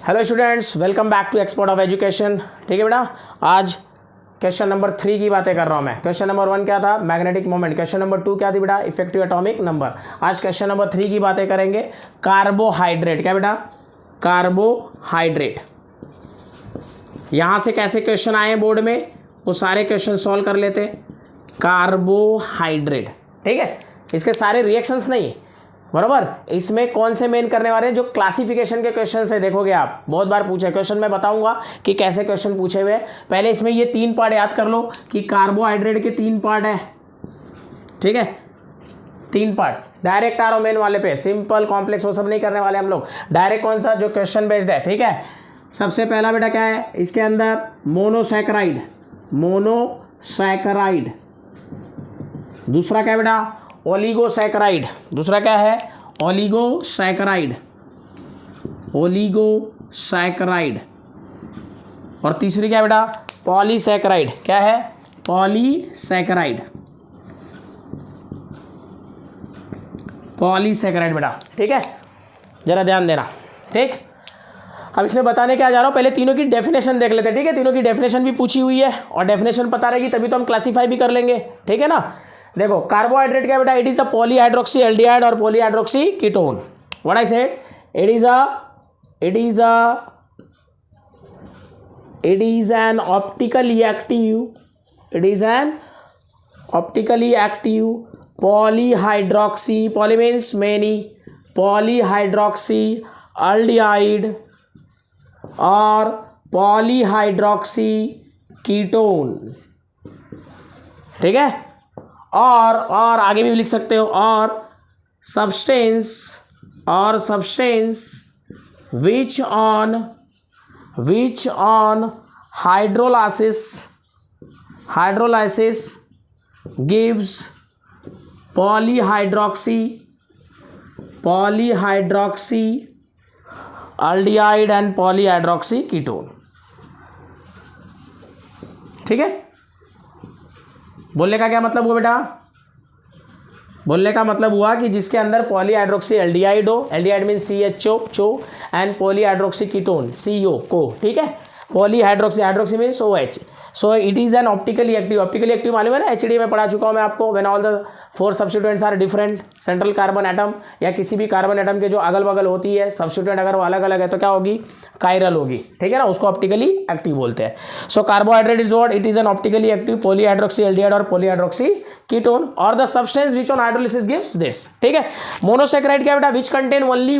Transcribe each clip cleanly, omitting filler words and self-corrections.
Hello students, welcome back to expert of education. ठीक है बेटा, आज क्वेश्चन नंबर 3 की बातें कर रहा हूँ मैं। क्वेश्चन नंबर 1 क्या था? Magnetic moment. क्वेश्चन नंबर 2 क्या थी बेटा? Effective atomic number. आज क्वेश्चन नंबर 3 की बातें करेंगे। कार्बोहाइड्रेट। क्या बेटा? कार्बोहाइड्रेट। यहाँ से कैसे क्वेश्चन आए बोर्ड में, वो सारे क्वेश्चन सॉल्व कर लेते। कार्बोहाइड्रेट, ठीक है। इसके सारे रिएक्शंस नहीं, बराबर। इसमें कौन से मेन करने वाले हैं? जो क्लासिफिकेशन के क्वेश्चन से देखोगे आप, बहुत बार पूछे क्वेश्चन। मैं बताऊंगा कि कैसे क्वेश्चन पूछे हुए। पहले इसमें ये 3 पार्ट याद कर लो कि कार्बोहाइड्रेट के 3 पार्ट है, ठीक है। 3 पार्ट। डायरेक्ट आर मेन वाले पे, सिंपल कॉम्प्लेक्स वो सब नहीं करने वाले हम लोग। डायरेक्ट कौन सा? जो क्वेश्चन बेस्ड है, ठीक है। सबसे पहला बेटा क्या है इसके अंदर? मोनोसैकराइड। मोनोसैकराइड। दूसरा क्या बेटा? ओलिगोसैकराइड। दूसरा क्या है? ओलिगोसैकराइड। ओलिगोसैकराइड। और तीसरी क्या बेटा? पॉलीसैकराइड। क्या है? पॉलीसैकराइड। पॉलीसैकराइड बेटा, ठीक है। जरा ध्यान देना, ठीक। अब इसमें बताने क्या जा रहा हूँ, पहले तीनों की डेफिनेशन देख लेते हैं, ठीक है। तीनों की डेफिनेशन भी पूछी हुई है और डेफिनेशन पता रहेगी तभी तो हम क्लासीफाई भी कर लेंगे, ठीक है ना। देखो, कार्बोहाइड्रेट क्या बेटा? It is a polyhydroxy aldehyde और polyhydroxy ketone. What I said? It is an optically active polyhydroxy, poly means many, polyhydroxy aldehyde और पॉलीहाइड्रोक्सी कीटोन, ठीक है। और आगे भी लिख सकते हो, और substance which on hydrolysis gives polyhydroxy aldehyde and polyhydroxy ketone, ठीक है। बोलने का क्या मतलब हुआ बेटा? बोलने का मतलब हुआ कि जिसके अंदर पॉलीहाइड्रोक्सी एल्डिहाइड हो, एल्डिहाइड मीन CHO चो, एंड पॉलीहाइड्रोक्सी कीटोन CO को, ठीक है। Polyhydroxy, hydroxy means OH। So it is an optically active मालूम है ना, HD में पढ़ा चुका हूँ मैं आपको। When all the 4 substituents are different, central carbon atom या किसी भी कार्बन एटम के जो अगल बगल होती है सब्स्टिट्यूएंट, अगर वो अलग अलग है तो क्या होगी? कायरल होगी, ठीक है ना। उसको ऑप्टिकली एक्टिव बोलते हैं। So carbohydrate is what? It is an optically active polyhydroxy aldehyde और पॉलीहाइड्रोक्सी कीटोन और the substance which on hydrolysis gives this, ठीक है। मोनोसैकराइड क्या बेटा? Which contain only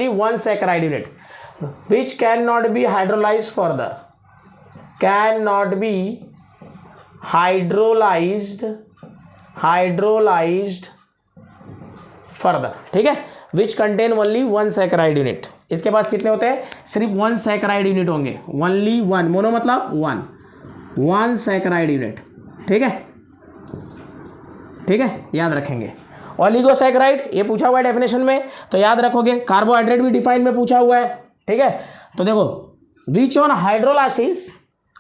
one saccharide unit which cannot be hydrolyzed further, cannot be hydrolyzed further, ठीक है। which contain only one saccharide unit। इसके पास कितने होते हैं? सिर्फ 1 सैकराइड यूनिट होंगे, only 1। मोनो मतलब 1 सैकराइड यूनिट, ठीक है, ठीक है, याद रखेंगे। ओलिगोसैकराइड ये पूछा हुआ है डेफिनेशन में, तो याद रखोगे। कार्बोहाइड्रेट भी डिफाइन में पूछा हुआ है, ठीक है। तो देखो, which on hydrolysis,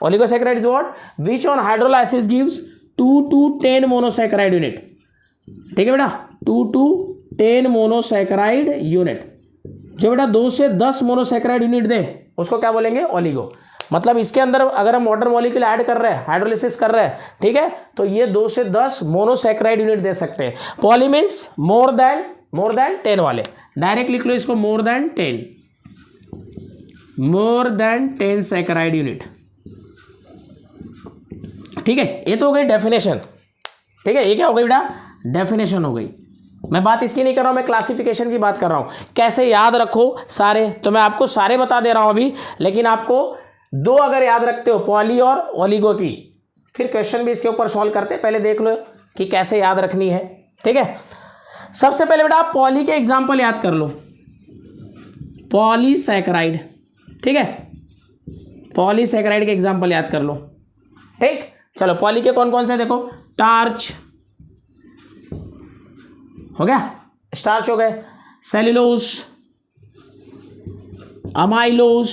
oligosaccharide is what? Which on hydrolysis gives 2 to 10 monosaccharide unit, ठीक है बेटा। 2 to 10 मोनोसैकराइड यूनिट। जो बेटा 2 से 10 मोनोसैकराइड यूनिट दे उसको क्या बोलेंगे? ओलिगो। मतलब इसके अंदर अगर हम वाटर मॉलिक्यूल ऐड कर रहे हैं, हाइड्रोलिसिस कर रहे हैं, ठीक है, तो ये 2 से 10 मोनोसैकराइड यूनिट दे सकते हैं। पॉली मीन्स मोर देन 10 वाले। डायरेक्ट लिख लो इसको, मोर देन 10 सैकराइड यूनिट, ठीक है। ये तो हो गई डेफिनेशन, ठीक है। ये क्या हो गई बेटा? डेफिनेशन हो गई। मैं बात इसकी नहीं कर रहा हूं, मैं क्लासिफिकेशन की बात कर रहा हूं। कैसे याद रखो सारे, तो मैं आपको सारे बता दे रहा हूं अभी, लेकिन आपको 2 अगर याद रखते हो, पॉली और ओलिगो की, फिर क्वेश्चन भी इसके ऊपर सॉल्व करते। पहले देख लो कि कैसे याद रखनी है, ठीक है। सबसे पहले बेटा आप पॉली के एग्जाम्पल याद कर लो। पॉलीसैकराइड, ठीक है, पॉलीसैकराइड के एग्जाम्पल याद कर लो, ठीक। चलो, पॉली के कौन कौन से देखो। टार्च हो गया, स्टार्च हो गए। सेल्यूलोज, अमाइलोज,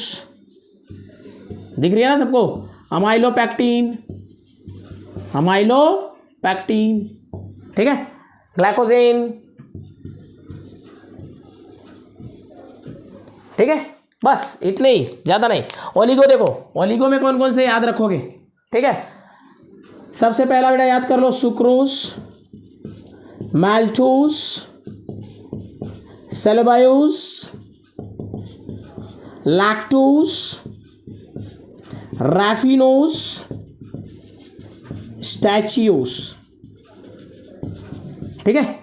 दिख रही है ना सबको? अमाइलोपैक्टीन, ठीक है। ग्लाइकोजेन, ठीक है, बस इतने ही, ज़्यादा नहीं। ओलिगो देखो, ओलिगो में कौन कौन से याद रखोगे, ठीक है। सबसे पहला बेटा याद कर लो, सुक्रोज, मैल्टोज, सेलेबायोज, लैक्टोज, रैफिनोज, स्टैचियोस, ठीक है।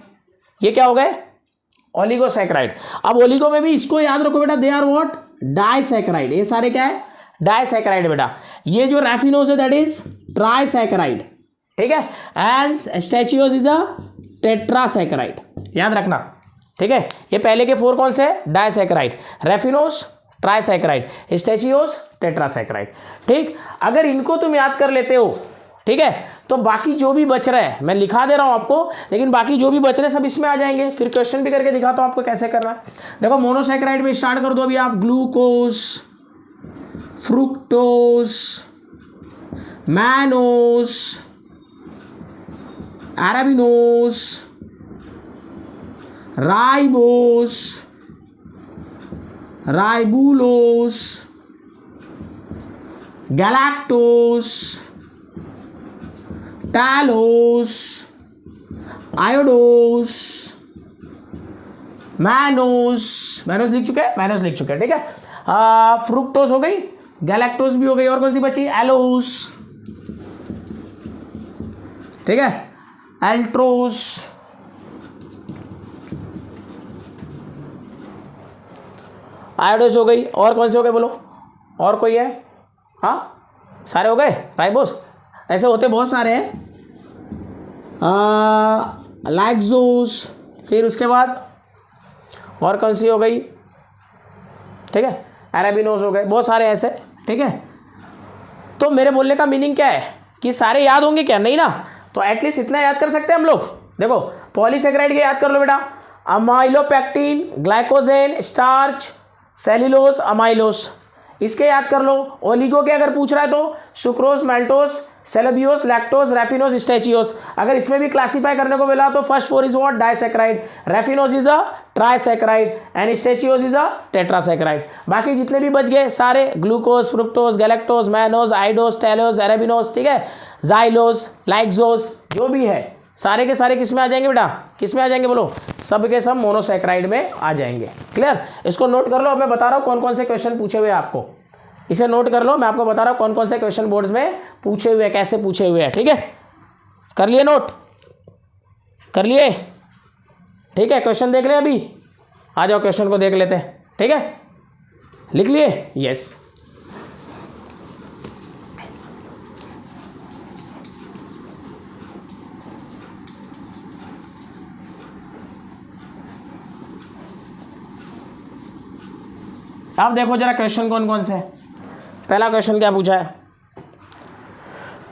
ये क्या हो गए, ओलिगोसैकेराइड। अब ओलिगो में भी इसको याद रखो बेटा, दे आर व्हाट, डाइसैकेराइड। ये सारे क्या है, डाइसैकेराइड बेटा। ये जो रैफिनोज है दैट इज ट्राइसैकेराइड, ठीक है। एंड स्टैचियोस इज अ टेट्रासैकेराइड, याद रखना, ठीक है। ये पहले के 4 कौन से, डाइसैकेराइड, रैफिनोज ट्राइसैकेराइड, स्टैचियोस टेट्रासैकेराइड, ठीक। अगर इनको तुम याद कर लेते हो, ठीक है, तो बाकी जो भी बच रहे हैं मैं लिखा दे रहा हूं आपको, लेकिन बाकी जो भी बच रहे हैं सब इसमें आ जाएंगे। फिर क्वेश्चन भी करके दिखाता हूं आपको कैसे करना है। देखो मोनोसैकेराइड में स्टार्ट कर दो अभी आप, glucose, fructose, mannose, arabinose, ribose, ribulose, galactose, talose, idose, mannose, mannose लिख चुके हैं, मैनोस लिख चुके हैं, ठीक है। फ्रुक्टोस हो गई, गैलेक्टोस भी हो गई, और कौन सी बची, एलोस, ठीक है, एल्ट्रोस, आयोडोस हो गई, और कौन से हो गए बोलो, और कोई है, हाँ सारे हो गए, राइबोस, ऐसे होते बहुत सारे हैं, लैक्सोस, फिर उसके बाद और कौन सी हो गई, ठीक है, अरेबिनोस हो गए, बहुत सारे ऐसे, ठीक है। तो मेरे बोलने का मीनिंग क्या है कि सारे याद होंगे क्या, नहीं ना, तो एटलीस्ट इतना याद कर सकते हैं हम लोग। देखो पॉलीसेकेराइड के याद कर लो बेटा, amylopectin, glycogen, starch, cellulose, amylose, इसके याद कर लो। ओलिगो के अगर पूछ रहा है तो सुक्रोज, मैल्टोस, सेलेबियोस, लैक्टोस, रैफिनोस, स्टैचियोस। अगर इसमें भी क्लासीफाई करने को मिला तो first 4 is what, disaccharide, raffinose is a trisaccharide and stachyose is a tetrasaccharide. बाकी जितने भी बच गए सारे glucose, fructose, galactose, mannose, idose, talose, arabinose, ठीक है, जाइलोस, लाइक्सोस, जो भी है सारे के सारे किस में आ जाएंगे बेटा, किस में आ जाएंगे बोलो, सब के सब मोनोसैकेराइड में आ जाएंगे। क्लियर, इसको नोट कर लो। अब मैं बता रहा हूँ कौन कौन से क्वेश्चन पूछे हुए हैं आपको, इसे नोट कर लो। मैं आपको बता रहा हूँ कौन कौन से क्वेश्चन बोर्ड्स में पूछे हुए हैं, कैसे पूछे हुए हैं, ठीक है। कर लिए नोट, कर लिए, ठीक है। क्वेश्चन देख ले, अभी आ जाओ क्वेश्चन को देख लेते हैं, ठीक है। लिख लिए, यस। अब देखो जरा क्वेश्चन कौन कौन से है। पहला क्वेश्चन क्या पूछा है,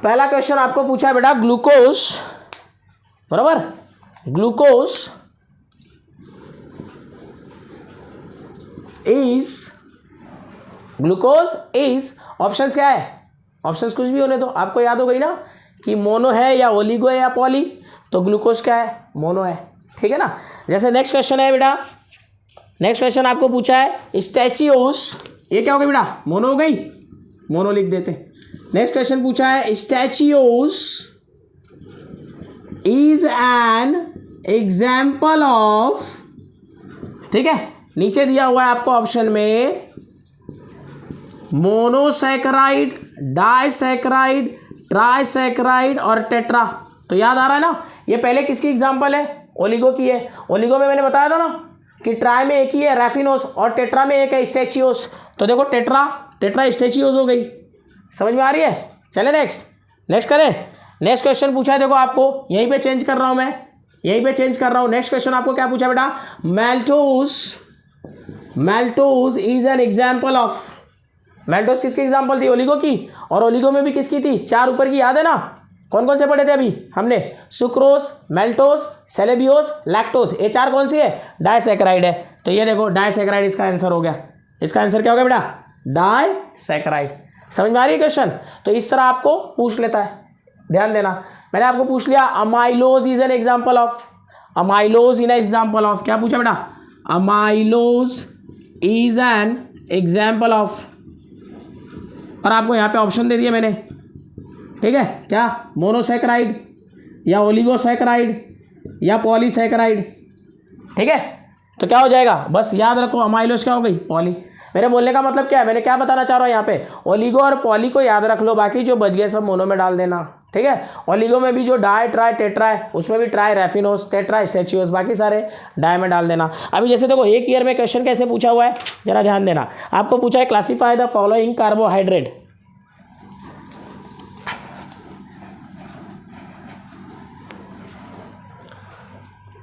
पहला क्वेश्चन आपको पूछा है बेटा ग्लूकोज, बराबर, ग्लूकोज इज ऑप्शंस क्या है, ऑप्शंस कुछ भी होने दो, आपको याद हो गई ना कि मोनो है या ओलिगो है या पॉली, तो ग्लूकोज क्या है, मोनो है, ठीक है ना। जैसे नेक्स्ट क्वेश्चन है बेटा, नेक्स्ट क्वेश्चन आपको पूछा है स्टैचियोस, ये क्या हो गई बेटा, मोनो हो गई, मोनो लिख देते। नेक्स्ट क्वेश्चन पूछा है स्टैचियोस इज एन एग्जाम्पल ऑफ, ठीक है, नीचे दिया हुआ है आपको ऑप्शन में मोनोसैकेराइड, डाइसैकेराइड, ट्राइसैकेराइड और टेट्रा। तो याद आ रहा है ना, ये पहले किसकी एग्जांपल है, ओलिगो की है। ओलिगो में मैंने बताया था ना कि ट्राई में एक ही है रैफिनोस और टेट्रा में एक है स्टैचियोस। तो देखो टेट्रा स्टैचियोस हो गई, समझ में आ रही है। चले नेक्स्ट करें। नेक्स्ट क्वेश्चन पूछा है, देखो आपको यहीं पे चेंज कर रहा हूं मैं, यहीं पे चेंज कर रहा हूं। नेक्स्ट क्वेश्चन आपको क्या पूछा बेटा, मैल्टोज इज एन एग्जाम्पल ऑफ, मैल्टोज किसकी एग्जाम्पल थी, ओलिगो की, और ओलिगो में भी किसकी थी, 4 ऊपर की, याद है ना, कौन कौन से पढ़े थे अभी हमने, सुक्रोज, मैल्टोज, सेलेबियोस, लैक्टोज, ये 4 कौन सी है, डाइसैकेराइड है। तो ये देखो डाइसैकेराइड इसका आंसर हो गया, इसका आंसर क्या हो गया बेटा, डाइसैकेराइड। समझ में आ रही है क्वेश्चन। तो इस तरह आपको पूछ लेता है, ध्यान देना। मैंने आपको पूछ लिया amylose is an example of, amylose in example of, क्या पूछा बेटा, amylose is an example of, और आपको यहाँ पे ऑप्शन दे दिए मैंने, ठीक है, क्या मोनोसैकेराइड या ओलिगोसैकेराइड या पॉलीसैकेराइड, ठीक है। तो क्या हो जाएगा, बस याद रखो अमाइलोज क्या हो गई, पॉली। मेरे बोलने का मतलब क्या है, मैंने क्या बताना चाह रहा हूँ यहाँ पे, ओलिगो और पॉली को याद रख लो, बाकी जो बच गए सब मोनो में डाल देना, ठीक है। ओलिगो में भी जो डाई ट्राई टेट्रा है उसमें भी ट्राई रैफिनोस टेट्रा स्टेचियोस, बाकी सारे डाई में डाल देना। अभी जैसे देखो एक ईयर में क्वेश्चन कैसे पूछा हुआ है, जरा ध्यान देना। आपको पूछा है क्लासीफाई द फॉलोइंग कार्बोहाइड्रेट,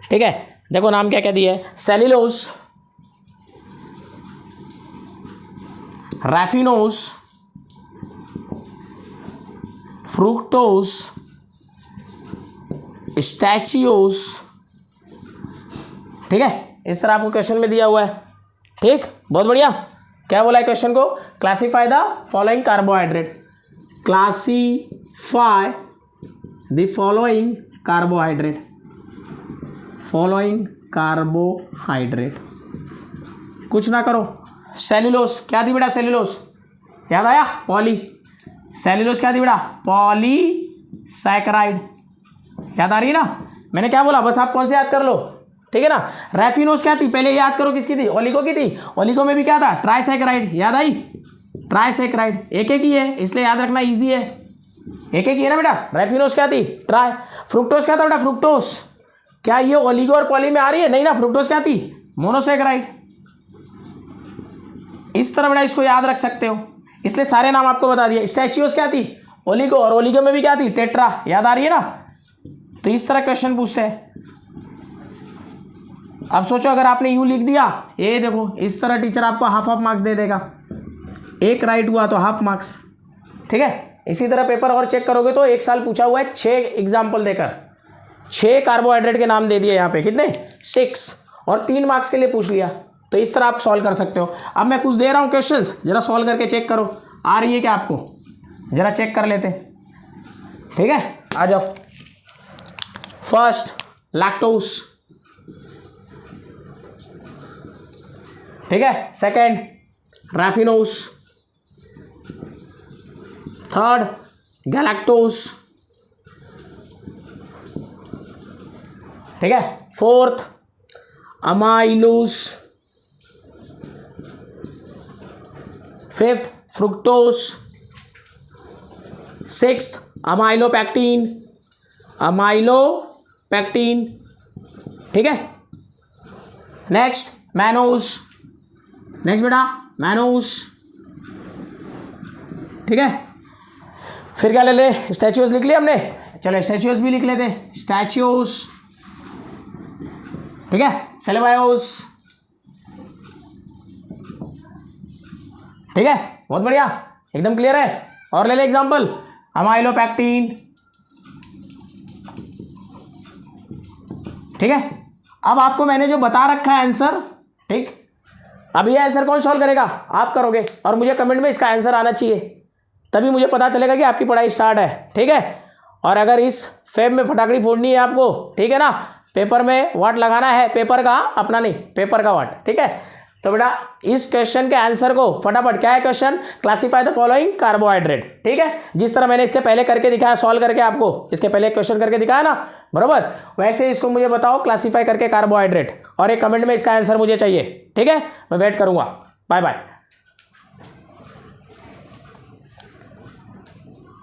ठीक है। देखो नाम क्या क्या दिया है, सेल्यूलोज, रैफिनोस, फ्रुक्टोस, स्टैचियोस, ठीक है। इस तरह आपको क्वेश्चन में दिया हुआ है, ठीक, बहुत बढ़िया। क्या बोला है क्वेश्चन को, classify the following carbohydrate, classify the following carbohydrate, following carbohydrate, कुछ ना करो। सेल्यूलोस क्या थी बेटा, सेल्यूलोस याद आया, पॉली, सेल्यूलोस क्या थी बेटा, पॉलीसैकेराइड, याद आ रही है ना। मैंने क्या बोला, बस आप कौन से याद कर लो, ठीक है ना। रैफिनोस क्या थी, पहले याद करो किसकी थी, ओलिगो की थी। ओलिगो में भी क्या था, ट्राइसैकेराइड, याद आई, ट्राइसैकेराइड एक एक ही है, इसलिए याद रखना इजी है, एक एक ही है ना बेटा। रैफिनोस क्या थी, ट्राई। फ्रुक्टोस क्या था बेटा, फ्रुक्टोस, क्या ये ओलिगो और पॉली में आ रही है, नहीं ना। फ्रुक्टोस क्या थी, मोनोसैकेराइड। इस तरह बेटा इसको याद रख सकते हो, इसलिए सारे नाम आपको बता दिए। स्टैचियोस क्या थी, ओलिगो, और ओलिगो में भी क्या थी, टेट्रा, याद आ रही है ना। तो इस तरह क्वेश्चन पूछते हैं। अब सोचो अगर आपने यूं लिख दिया, ये देखो इस तरह टीचर आपको हाफ मार्क्स दे देगा, एक राइट हुआ तो हाफ मार्क्स, ठीक है। इसी तरह पेपर और चेक करोगे तो एक साल पूछा हुआ है 6 एग्जाम्पल देकर, 6 कार्बोहाइड्रेट के नाम दे दिए यहाँ पे, कितने 6, और 3 मार्क्स के लिए पूछ लिया। तो इस तरह आप सॉल्व कर सकते हो। अब मैं कुछ दे रहा हूँ क्वेश्चंस, जरा सॉल्व करके चेक करो आ रही है क्या आपको, जरा चेक कर लेते, ठीक है। आ जाओ। फर्स्ट लैक्टोस, ठीक है। सेकंड रैफिनोस, थर्ड गैलेक्टोस, ठीक है। Fourth amylose, fifth fructose, sixth amylopectin, amylopectin, ठीक है। नेक्स्ट मैनोस, नेक्स्ट बेटा मैनोस, ठीक है। फिर क्या ले ले, स्टैच्यूस लिख लिया हमने, चलो स्टैच्यूस भी लिख लेते, स्टैच्यूस, ठीक है। सेलेबायोस, ठीक है, बहुत बढ़िया, एकदम क्लियर है। और ले ले एग्जांपल, अमाइलोपैक्टीन, ठीक है। अब आपको मैंने जो बता रखा है आंसर, ठीक, अब ये आंसर कौन सॉल्व करेगा, आप करोगे, और मुझे कमेंट में इसका आंसर आना चाहिए, तभी मुझे पता चलेगा कि आपकी पढ़ाई स्टार्ट है, ठीक है। और अगर इस फेब में फटाकड़ी फोड़नी है आपको, ठीक है ना, पेपर में वाट लगाना है, पेपर का अपना नहीं, पेपर का वाट, ठीक है। तो बेटा इस क्वेश्चन के आंसर को फटाफट, क्या है question, classify the following carbohydrate, ठीक है। जिस तरह मैंने इसके पहले करके दिखाया, सॉल्व करके आपको इसके पहले क्वेश्चन करके दिखाया ना, बरोबर, वैसे इसको मुझे बताओ क्लासीफाई करके कार्बोहाइड्रेट, और एक कमेंट में इसका आंसर मुझे चाहिए, ठीक है। मैं वेट करूंगा, बाय बाय।